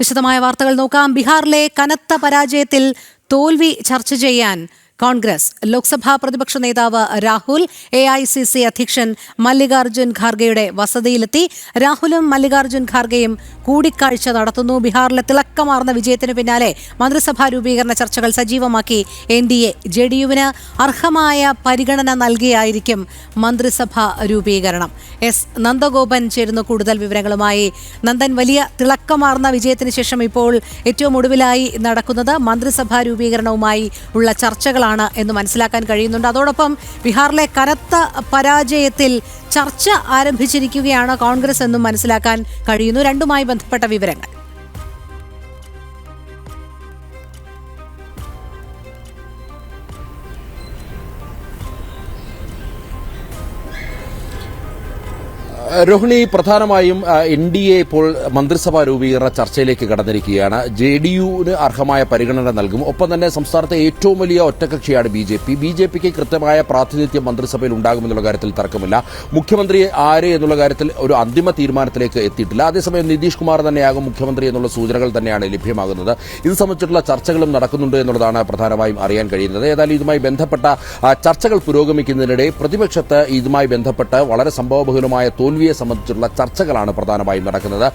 വിശദമായ വാർത്തകൾ നോക്കാം. ബീഹാറിലെ കനത്ത പരാജയത്തിൽ തോൽവി ചർച്ച ചെയ്യാൻ കോൺഗ്രസ് ലോക്സഭാ പ്രതിപക്ഷ നേതാവ് രാഹുൽ AICC അധ്യക്ഷൻ മല്ലികാർജ്ജുൻ ഖാർഗെയുടെ വസതിയിലെത്തി. രാഹുലും മല്ലികാർജ്ജുൻ ഖാർഗെയും കൂടിക്കാഴ്ച നടത്തുന്നു. ബീഹാറിലെ തിളക്കമാർന്ന വിജയത്തിന് പിന്നാലെ മന്ത്രിസഭാ രൂപീകരണ ചർച്ചകൾ സജീവമാക്കി NDA. JDUവിന് അർഹമായ പരിഗണന നൽകിയായിരിക്കും മന്ത്രിസഭാ രൂപീകരണം. നന്ദഗോപൻ ചേരുന്നു കൂടുതൽ വിവരങ്ങളുമായി. നന്ദൻ, വലിയ തിളക്കമാർന്ന വിജയത്തിന് ശേഷം ഇപ്പോൾ ഏറ്റവും ഒടുവിലായി നടക്കുന്നത് മന്ത്രിസഭാ രൂപീകരണവുമായി ഉള്ള ചർച്ചകളാണ് എന്ന് മനസ്സിലാക്കാൻ കഴിയുന്നുണ്ട്. അതോടൊപ്പം ബീഹാറിലെ കനത്ത പരാജയത്തിൽ ചർച്ച ആരംഭിച്ചിരിക്കുകയാണ് കോൺഗ്രസ് എന്നും മനസ്സിലാക്കാൻ കഴിയുന്നു. രണ്ടുമായി ബന്ധപ്പെട്ട വിവരങ്ങൾ. രോഹിണി, പ്രധാനമായും NDA ഇപ്പോൾ മന്ത്രിസഭാ രൂപീകരണ ചർച്ചയിലേക്ക് കടന്നിരിക്കുകയാണ്. JDUവിന് അർഹമായ പരിഗണന നൽകും. ഒപ്പം തന്നെ സംസ്ഥാനത്തെ ഏറ്റവും വലിയ ഒറ്റകക്ഷിയാണ് BJPക്ക് കൃത്യമായ പ്രാതിനിധ്യം മന്ത്രിസഭയിൽ ഉണ്ടാകുമെന്നുള്ള കാര്യത്തിൽ തർക്കമില്ല. മുഖ്യമന്ത്രി ആര് എന്നുള്ള കാര്യത്തിൽ ഒരു അന്തിമ തീരുമാനത്തിലേക്ക് എത്തിയിട്ടില്ല. അതേസമയം നിതീഷ് കുമാർ തന്നെയാകും മുഖ്യമന്ത്രി എന്നുള്ള സൂചനകൾ തന്നെയാണ് ലഭ്യമാകുന്നത്. ഇത് സംബന്ധിച്ചിട്ടുള്ള ചർച്ചകളും നടക്കുന്നുണ്ട് എന്നുള്ളതാണ് പ്രധാനമായും അറിയാൻ കഴിയുന്നത്. ഏതായാലും ഇതുമായി ബന്ധപ്പെട്ട ചർച്ചകൾ പുരോഗമിക്കുന്നതിനിടെ പ്രതിപക്ഷത്ത് ഇതുമായി ബന്ധപ്പെട്ട് വളരെ സംഭവബഹുലമായ തോൽവിയെ സംബന്ധിച്ചുള്ള ചർച്ചകളാണ് പ്രധാനമായും നടക്കുന്നത്.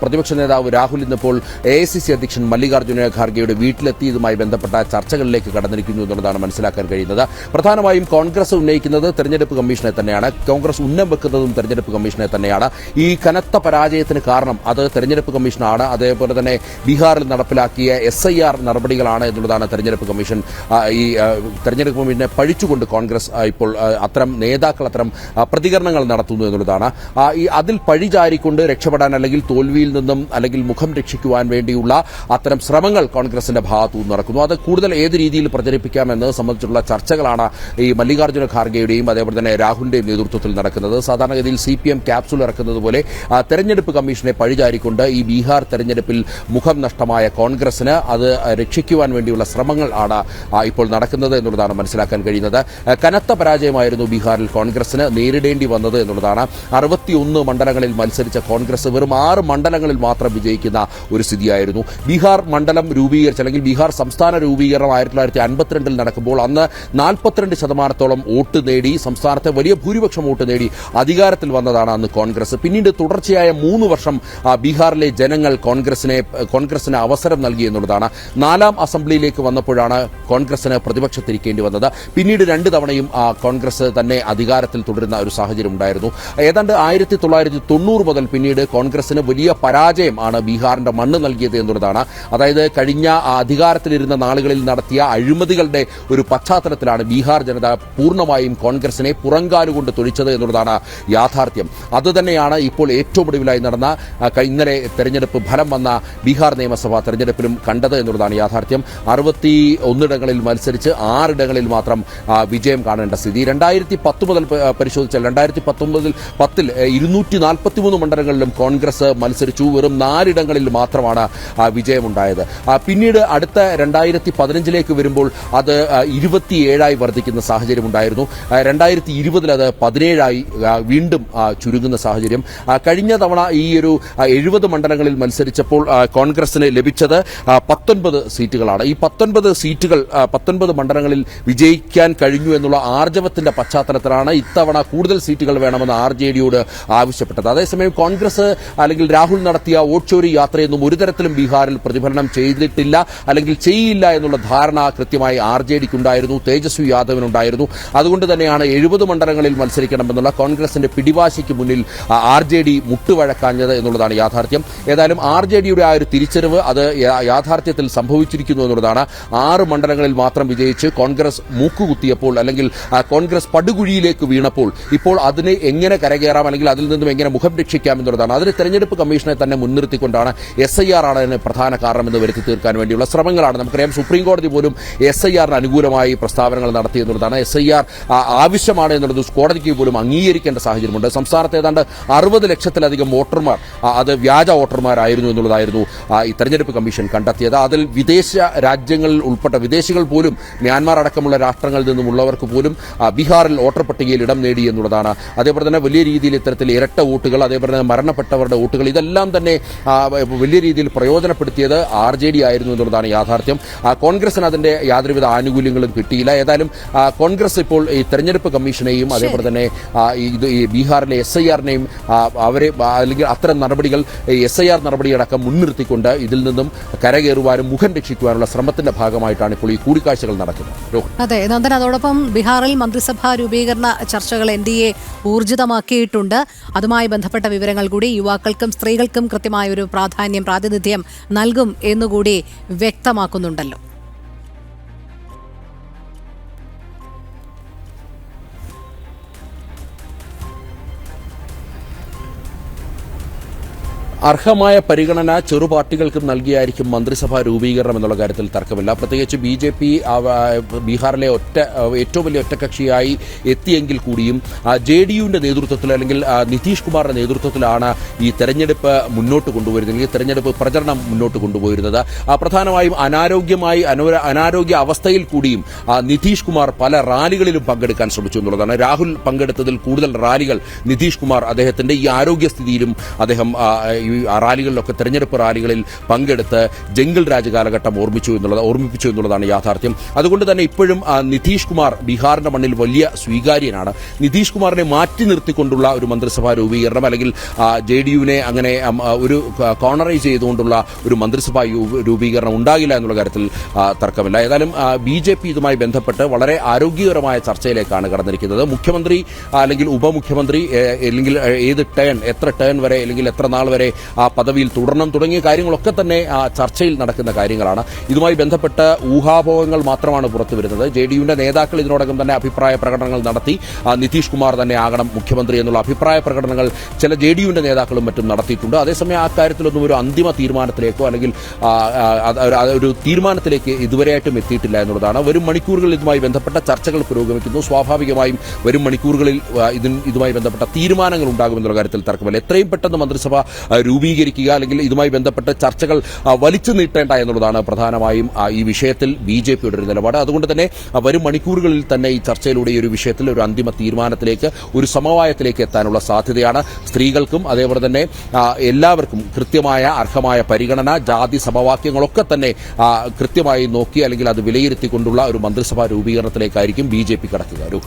പ്രതിപക്ഷ നേതാവ് രാഹുൽ ഇന്നിപ്പോൾ AICC അധ്യക്ഷൻ മല്ലികാർജ്ജുന ഖാർഗെയുടെ വീട്ടിലെത്തി ഇതുമായി ബന്ധപ്പെട്ട ചർച്ചകളിലേക്ക് കടന്നിരിക്കുന്നു എന്നുള്ളതാണ് മനസ്സിലാക്കാൻ കഴിയുന്നത്. പ്രധാനമായും കോൺഗ്രസ് ഉന്നയിക്കുന്നത് തെരഞ്ഞെടുപ്പ് കമ്മീഷനെ തന്നെയാണ്. കോൺഗ്രസ് ഉന്നം വെക്കുന്നതും തെരഞ്ഞെടുപ്പ് കമ്മീഷനെ തന്നെയാണ്. ഈ കനത്ത പരാജയത്തിന് കാരണം അത് തെരഞ്ഞെടുപ്പ് കമ്മീഷനാണ്. അതേപോലെ തന്നെ ബീഹാറിൽ നടപ്പിലാക്കിയ SIR നടപടികളാണ് എന്നുള്ളതാണ് തെരഞ്ഞെടുപ്പ് കമ്മീഷൻ. ഈ തെരഞ്ഞെടുപ്പ് കമ്മീഷനെ പഴിച്ചുകൊണ്ട് കോൺഗ്രസ് ഇപ്പോൾ അത്തരം നേതാക്കൾ അത്തരം പ്രതികരണങ്ങൾ നടത്തുന്നു എന്നുള്ളതാണ്. അതിൽ പഴിചാരിക്കൊണ്ട് രക്ഷപ്പെടാൻ അല്ലെങ്കിൽ തോൽവിയിൽ നിന്നും അല്ലെങ്കിൽ മുഖം രക്ഷിക്കുവാൻ വേണ്ടിയുള്ള അത്തരം ശ്രമങ്ങൾ കോൺഗ്രസിന്റെ ഭാഗത്തുനിന്ന് നടക്കുന്നു. അത് കൂടുതൽ ഏത് രീതിയിൽ പ്രചരിപ്പിക്കാമെന്നത് സംബന്ധിച്ചുള്ള ചർച്ചകളാണ് ഈ മല്ലികാർജ്ജുന ഖാർഗെയുടെയും അതേപോലെ തന്നെ രാഹുലിന്റെയും നേതൃത്വത്തിൽ നടക്കുന്നത്. സാധാരണഗതിയിൽ CPM ക്യാപ്സൂൾ ഇറക്കുന്നത് പോലെ തെരഞ്ഞെടുപ്പ് കമ്മീഷനെ പഴിചാരിക്കൊണ്ട് ഈ ബീഹാർ തെരഞ്ഞെടുപ്പിൽ മുഖം നഷ്ടമായ കോൺഗ്രസിന് അത് രക്ഷിക്കുവാൻ വേണ്ടിയുള്ള ശ്രമങ്ങൾ ആണ് ഇപ്പോൾ നടക്കുന്നത് എന്നുള്ളതാണ് മനസ്സിലാക്കാൻ കഴിയുന്നത്. കനത്ത പരാജയമായിരുന്നു ബീഹാറിൽ കോൺഗ്രസിന് നേരിടേണ്ടി വന്നത് എന്നുള്ളതാണ്. 61 മണ്ഡലങ്ങളിൽ മത്സരിച്ച കോൺഗ്രസ് വെറും 6 മണ്ഡലങ്ങളിൽ മാത്രം വിജയിക്കുന്ന ഒരു സ്ഥിതിയായിരുന്നു. ബീഹാർ മണ്ഡലം രൂപീകരിച്ച അല്ലെങ്കിൽ ബീഹാർ സംസ്ഥാന രൂപീകരണം 1952 നടക്കുമ്പോൾ അന്ന് 42% വോട്ട് നേടി സംസ്ഥാനത്തെ വലിയ ഭൂരിപക്ഷം വോട്ട് നേടി അധികാരത്തിൽ വന്നതാണ് അന്ന് കോൺഗ്രസ്. പിന്നീട് തുടർച്ചയായ 3 വർഷം ബീഹാറിലെ ജനങ്ങൾ കോൺഗ്രസിന് അവസരം നൽകി എന്നുള്ളതാണ്. 4ാം അസംബ്ലിയിലേക്ക് വന്നപ്പോഴാണ് കോൺഗ്രസിന് പ്രതിപക്ഷത്തിരിക്കേണ്ടി വന്നത്. പിന്നീട് 2 തവണയും കോൺഗ്രസ് തന്നെ അധികാരത്തിൽ തുടരുന്ന ഒരു സാഹചര്യം ഉണ്ടായിരുന്നു. ഏതാണ്ട് 1990 മുതൽ പിന്നീട് കോൺഗ്രസിന് വലിയ പരാജയം ആണ് ബീഹാറിന്റെ മണ്ണ് നൽകിയത് എന്നുള്ളതാണ്. അതായത് കഴിഞ്ഞ അധികാരത്തിലിരുന്ന നാളുകളിൽ നടത്തിയ അഴിമതികളുടെ ഒരു പശ്ചാത്തലത്തിലാണ് ബീഹാർ ജനത പൂർണ്ണമായും കോൺഗ്രസിനെ പുറങ്കാലുകൊണ്ട് തൊഴിച്ചത് എന്നുള്ളതാണ് യാഥാർത്ഥ്യം. അതുതന്നെയാണ് ഇപ്പോൾ ഏറ്റവും ഒടുവിലായി നടന്ന ഇന്നലെ തെരഞ്ഞെടുപ്പ് ഫലം വന്ന ബീഹാർ നിയമസഭാ തെരഞ്ഞെടുപ്പിലും കണ്ടത് എന്നുള്ളതാണ് യാഥാർത്ഥ്യം. 61 ഇടങ്ങളിൽ മത്സരിച്ച് 6 ഇടങ്ങളിൽ മാത്രം വിജയം കാണേണ്ട സ്ഥിതി. 2010 മുതൽ പരിശോധിച്ചാൽ 2010 243 മണ്ഡലങ്ങളിലും കോൺഗ്രസ് മത്സരിച്ചു. വെറും 4 ഇടങ്ങളിൽ മാത്രമാണ് വിജയമുണ്ടായത്. പിന്നീട് അടുത്ത 2015 വരുമ്പോൾ അത് 27 വർദ്ധിക്കുന്ന സാഹചര്യം ഉണ്ടായിരുന്നു. 2020 അത് 17 വീണ്ടും ചുരുങ്ങുന്ന സാഹചര്യം. കഴിഞ്ഞ തവണ ഈ ഒരു 70 മണ്ഡലങ്ങളിൽ മത്സരിച്ചപ്പോൾ കോൺഗ്രസിന് ലഭിച്ചത് 19 സീറ്റുകളാണ്. ഈ 19 സീറ്റുകൾ 19 മണ്ഡലങ്ങളിൽ വിജയിക്കാൻ കഴിഞ്ഞു എന്നുള്ള ആർജവത്തിന്റെ പശ്ചാത്തലത്തിലാണ് ഇത്തവണ കൂടുതൽ സീറ്റുകൾ വേണമെന്ന് RJDയോട് ആവശ്യപ്പെട്ടത്. അതേസമയം കോൺഗ്രസ് അല്ലെങ്കിൽ രാഹുൽ നടത്തിയ വോട്ട് ചോരി യാത്രയൊന്നും ഒരു തരത്തിലും ബീഹാറിൽ പ്രതിഫലനം ചെയ്തിട്ടില്ല അല്ലെങ്കിൽ ചെയ്യില്ല എന്നുള്ള ധാരണ കൃത്യമായി RJDക്കുണ്ടായിരുന്നു, തേജസ്വി യാദവിനുണ്ടായിരുന്നു. അതുകൊണ്ട് തന്നെയാണ് 70 മണ്ഡലങ്ങളിൽ മത്സരിക്കണമെന്നുള്ള കോൺഗ്രസിന്റെ പിടിവാശിക്ക് മുന്നിൽ RJD മുട്ടുവഴക്കാഞ്ഞത് എന്നുള്ളതാണ് യാഥാർത്ഥ്യം. ഏതായാലും RJDയുടെ ആ ഒരു തിരിച്ചറിവ് അത് യാഥാർത്ഥ്യത്തിൽ സംഭവിച്ചിരിക്കുന്നു എന്നുള്ളതാണ്. 6 മണ്ഡലങ്ങളിൽ മാത്രം വിജയിച്ച് കോൺഗ്രസ് മൂക്കുകുത്തിയപ്പോൾ അല്ലെങ്കിൽ കോൺഗ്രസ് പടുകുഴിയിലേക്ക് വീണപ്പോൾ ഇപ്പോൾ അതിനെ എങ്ങനെ കരകയറാം അല്ലെങ്കിൽ അതിൽ നിന്നും എങ്ങനെ മുഖം രക്ഷിക്കാം എന്നുള്ളതാണ്. അതിന് തെരഞ്ഞെടുപ്പ് കമ്മീഷനെ തന്നെ മുൻനിർത്തിക്കൊണ്ടാണ് SIR ആണ് അതിന് പ്രധാന കാരണമെന്ന് വരുത്തി തീർക്കാൻ വേണ്ടിയുള്ള ശ്രമങ്ങളാണ്. നമുക്കറിയാം സുപ്രീം കോടതി പോലും SIRന് അനുകൂലമായി പ്രസ്താവനകൾ നടത്തി എന്നുള്ളതാണ്. SIR ആവശ്യമാണ് എന്നുള്ളത് കോടതിക്ക് പോലും അംഗീകരിക്കേണ്ട സാഹചര്യമുണ്ട്. സംസ്ഥാനത്ത് ഏതാണ്ട് 60 ലക്ഷത്തിലധികം വോട്ടർമാർ അത് വ്യാജ വോട്ടർമാരായിരുന്നു എന്നുള്ളതായിരുന്നു ഈ തെരഞ്ഞെടുപ്പ് കമ്മീഷൻ കണ്ടെത്തിയത്. അതിൽ വിദേശ രാജ്യങ്ങളിൽ ഉൾപ്പെട്ട വിദേശികൾ പോലും മ്യാൻമാർ അടക്കമുള്ള രാഷ്ട്രങ്ങളിൽ നിന്നുമുള്ളവർക്ക് പോലും ബീഹാറിൽ വോട്ടർ പട്ടികയിൽ ഇടം നേടി എന്നുള്ളതാണ്. അതേപോലെ തന്നെ വലിയ വലിയ രീതിയിൽ ഇത്തരത്തിൽ ഇരട്ട വോട്ടുകൾ, അതേപോലെ തന്നെ മരണപ്പെട്ടവരുടെ വോട്ടുകൾ, ഇതെല്ലാം തന്നെ വലിയ രീതിയിൽ പ്രയോജനപ്പെടുത്തിയത് RJD ആയിരുന്നു എന്നുള്ളതാണ് യാഥാർത്ഥ്യം. കോൺഗ്രസിന് അതിന്റെ യാതൊരുവിധ ആനുകൂല്യങ്ങളും കിട്ടിയില്ല. ഏതായാലും കോൺഗ്രസ് ഇപ്പോൾ ഈ തെരഞ്ഞെടുപ്പ് കമ്മീഷനെയും അതേപോലെ തന്നെ ഈ ബീഹാറിലെ SIR-നെയും അവരെ അല്ലെങ്കിൽ അത്തരം നടപടികൾ SIR നടപടിയടക്കം മുൻനിർത്തിക്കൊണ്ട് ഇതിൽ നിന്നും കരകയറുവാനും മുഖം രക്ഷിക്കുവാനുള്ള ശ്രമത്തിന്റെ ഭാഗമായിട്ടാണ് ഇപ്പോൾ ഈ കൂടിക്കാഴ്ചകൾ നടക്കുന്നത്. അതെ നന്ദൻ, അതോടൊപ്പം ബീഹാറിൽ മന്ത്രിസഭാ രൂപീകരണ ചർച്ചകൾ NDA ഊർജിതമാക്കിയിട്ടുണ്ട്. അതുമായി ബന്ധപ്പെട്ട വിവരങ്ങൾ കൂടി യുവാക്കൾക്കും സ്ത്രീകൾക്കും കൃത്യമായ ഒരു പ്രാതിനിധ്യം നൽകും എന്നുകൂടി വ്യക്തമാക്കുന്നുണ്ടല്ലോ. അർഹമായ പരിഗണന ചെറുപാർട്ടികൾക്കും നൽകിയായിരിക്കും മന്ത്രിസഭാ രൂപീകരണം എന്നുള്ള കാര്യത്തിൽ തർക്കമില്ല. പ്രത്യേകിച്ച് BJP ബീഹാറിലെ ഏറ്റവും വലിയ ഒറ്റക്കക്ഷിയായി എത്തിയെങ്കിൽ കൂടിയും JDU-ന്റെ നേതൃത്വത്തിൽ അല്ലെങ്കിൽ നിതീഷ് കുമാറിന്റെ നേതൃത്വത്തിലാണ് ഈ തെരഞ്ഞെടുപ്പ് മുന്നോട്ട് കൊണ്ടുവരുന്നത്, ഈ തെരഞ്ഞെടുപ്പ് പ്രചരണം മുന്നോട്ട് കൊണ്ടുപോയിരുന്നത്. പ്രധാനമായും അനാരോഗ്യ അവസ്ഥയിൽ കൂടിയും നിതീഷ് കുമാർ പല റാലികളിലും പങ്കെടുക്കാൻ ശ്രമിച്ചു എന്നുള്ളതാണ്. രാഹുൽ പങ്കെടുത്തതിൽ കൂടുതൽ റാലികൾ നിതീഷ് കുമാർ അദ്ദേഹത്തിന്റെ ഈ ആരോഗ്യസ്ഥിതിയിലും അദ്ദേഹം ഈ റാലികളിലൊക്കെ തെരഞ്ഞെടുപ്പ് റാലികളിൽ പങ്കെടുത്ത് ജംഗിൾ രാജ് കാലഘട്ടം ഓർമ്മിപ്പിച്ചു എന്നുള്ളതാണ് യാഥാർത്ഥ്യം. അതുകൊണ്ട് തന്നെ ഇപ്പോഴും നിതീഷ് കുമാർ ബീഹാറിന്റെ മണ്ണിൽ വലിയ സ്വീകാര്യനാണ്. നിതീഷ് കുമാറിനെ മാറ്റി നിർത്തിക്കൊണ്ടുള്ള ഒരു മന്ത്രിസഭാ രൂപീകരണം അല്ലെങ്കിൽ JDU-നെ അങ്ങനെ ഒരു കോർണറൈസ് ചെയ്തുകൊണ്ടുള്ള ഒരു മന്ത്രിസഭാ രൂപീകരണം ഉണ്ടാകില്ല എന്നുള്ള കാര്യത്തിൽ തർക്കമില്ല. ഏതായാലും BJP ഇതുമായി ബന്ധപ്പെട്ട് വളരെ ആരോഗ്യകരമായ ചർച്ചയിലേക്കാണ് കടന്നിരിക്കുന്നത്. മുഖ്യമന്ത്രി അല്ലെങ്കിൽ ഉപമുഖ്യമന്ത്രി അല്ലെങ്കിൽ ഏത് എത്ര ടേൺ വരെ അല്ലെങ്കിൽ എത്ര നാൾ വരെ ആ പദവിയിൽ തുടരണം തുടങ്ങിയ കാര്യങ്ങളൊക്കെ തന്നെ ചർച്ചയിൽ നടക്കുന്ന കാര്യങ്ങളാണ്. ഇതുമായി ബന്ധപ്പെട്ട് ഊഹാപോഹങ്ങൾ മാത്രമാണ് പുറത്തുവരുന്നത്. JDU-ന്റെ നേതാക്കൾ ഇതിനോടകം തന്നെ അഭിപ്രായ പ്രകടനങ്ങൾ നടത്തി. നിതീഷ് കുമാർ തന്നെ ആകണം മുഖ്യമന്ത്രി എന്നുള്ള അഭിപ്രായ പ്രകടനങ്ങൾ ചില JDU-ന്റെ നേതാക്കളും മറ്റും നടത്തിയിട്ടുണ്ട്. അതേസമയം ആ കാര്യത്തിലൊന്നും ഒരു അന്തിമ തീരുമാനത്തിലേക്കോ അല്ലെങ്കിൽ ഒരു തീരുമാനത്തിലേക്ക് ഇതുവരെയായിട്ടും എത്തിയിട്ടില്ല എന്നുള്ളതാണ്. വരും മണിക്കൂറുകളിൽ ഇതുമായി ബന്ധപ്പെട്ട ചർച്ചകൾ പുരോഗമിക്കുന്നു. സ്വാഭാവികമായും വരും മണിക്കൂറുകളിൽ ഇതുമായി ബന്ധപ്പെട്ട തീരുമാനങ്ങൾ ഉണ്ടാകുമെന്നുള്ള കാര്യത്തിൽ തർക്കമില്ല. എത്രയും പെട്ടെന്ന് മന്ത്രിസഭ രൂപീകരിക്കുക അല്ലെങ്കിൽ ഇതുമായി ബന്ധപ്പെട്ട് ചർച്ചകൾ വലിച്ചു നീട്ടേണ്ട എന്നുള്ളതാണ് പ്രധാനമായും ഈ വിഷയത്തിൽ BJP-യുടെ ഒരു നിലപാട്. അതുകൊണ്ട് തന്നെ വരും മണിക്കൂറുകളിൽ തന്നെ ഈ ചർച്ചയിലൂടെ ഈ ഒരു വിഷയത്തിൽ ഒരു അന്തിമ തീരുമാനത്തിലേക്ക്, ഒരു സമവായത്തിലേക്ക് എത്താനുള്ള സാധ്യതയാണ്. സ്ത്രീകൾക്കും അതേപോലെ തന്നെ എല്ലാവർക്കും കൃത്യമായ അർഹമായ പരിഗണന, ജാതി സമവാക്യങ്ങളൊക്കെ തന്നെ കൃത്യമായി നോക്കി അല്ലെങ്കിൽ അത് വിലയിരുത്തിക്കൊണ്ടുള്ള ഒരു മന്ത്രിസഭാ രൂപീകരണത്തിലേക്കായിരിക്കും BJP കടക്കുക.